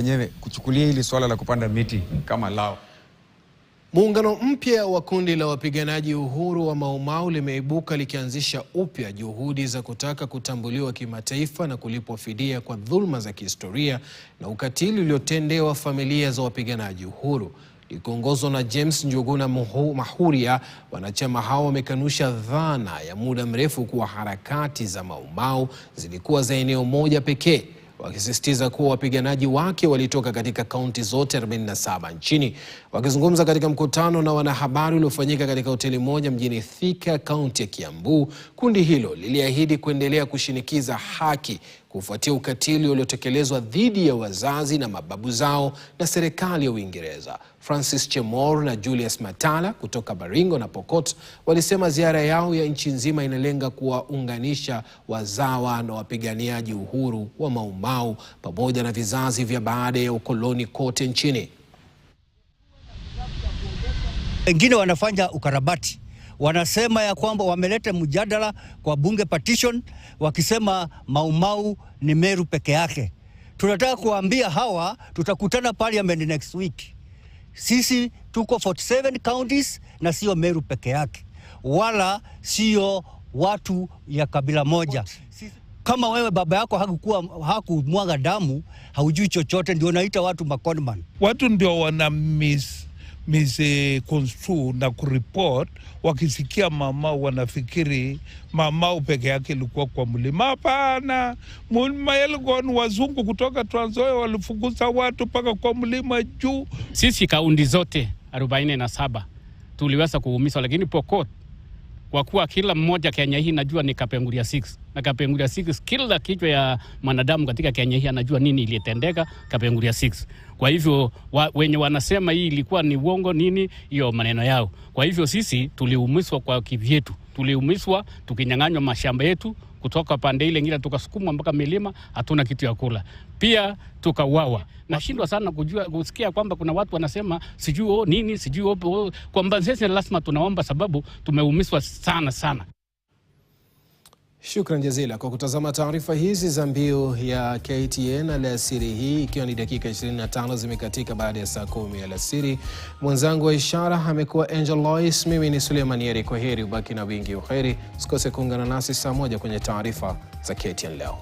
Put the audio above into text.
wenyewe kuchukulia hili swala la kupanda miti kama lao. Muungano mpya wa kundi la wapiganaji uhuru wa Mau Mau limeibuka likianzisha upya juhudi za kutaka kutambuliwa kimataifa na kulipwa fidia kwa dhulma za kihistoria na ukatili uliotendewa familia za wapiganaji uhuru. Likiongozwa na James Njuguna Mahuria, wanachama hao wamekanusha dhana ya muda mrefu kuwa harakati za Mau Mau zilikuwa za eneo moja pekee, wakisisitiza kuwa wapiganaji wake walitoka katika kaunti zote 47 nchini. Wakizungumza katika mkutano na wanahabari uliofanyika katika hoteli moja mjini Thika, kaunti ya Kiambu, kundi hilo liliahidi kuendelea kushinikiza haki kufuatia ukatili uliotekelezwa dhidi ya wazazi na mababu zao na serikali ya Uingereza. Francis Chemor na Julius Matala kutoka Baringo na Pokot walisema ziara yao ya nchi nzima inalenga kuwaunganisha wazawa na wapiganiaji uhuru wa Mau Mau pamoja na vizazi vya baada ya ukoloni kote nchini. Wengine wanafanya ukarabati. Wanasema ya kwamba wameleta mjadala kwa bunge petition wakisema Mau Mau ni Meru peke yake. Tunataka kuambia hawa tutakutana parliament next week. Sisi tuko 47 counties na sio Meru peke yake. Wala sio watu ya kabila moja. Kama wewe baba yako hakumwaga damu, haujui chochote, ndio unaita watu maconman. Watu ndio wana misconstrue na kureport, wakisikia Mau Mau wanafikiri Mau Mau peke yake ilikuwa kwa mlima. Hapana, mlima Elgon wazungu kutoka Trans Nzoia walifukuza watu paka kwa mlima juu. Sisi kaunti zote 47 tuliweza kuumizwa, lakini Pokot kwa kuwa kila mmoja Kenya hii najua ni Kapenguria 6 na Kapenguria 6 kila kichwa ya mwanadamu katika Kenya hii anajua nini ilitendeka Kapenguria 6. Kwa hivyo wenye wanasema hii ilikuwa ni uongo nini, hiyo maneno yao. Kwa hivyo sisi tuliumizwa kwa kivyetu, tuliumizwa tukinyang'anywa mashamba yetu kutoka pande ile nyingine, tukasukumwa mpaka milima, hatuna kitu ya kula. Pia tukauawa. Nashindwa sana kusikia kwamba kuna watu wanasema sijui nini, sijui kwamba sisi lazima tunaomba sababu tumeumizwa sana. Shukran jazila kwa kutazama taarifa hizi za mbio ya KTN alasiri hii, ikiwa ni dakika 25 zimekatika baada ya saa 10 alasiri. Mwenzangu wa ishara amekuwa Angel Lois, mimi ni Suleiman Yeri. Kwa heri, ubaki na wingi wa kheri. Usikose kuungana nasi saa 1 kwenye taarifa za KTN leo.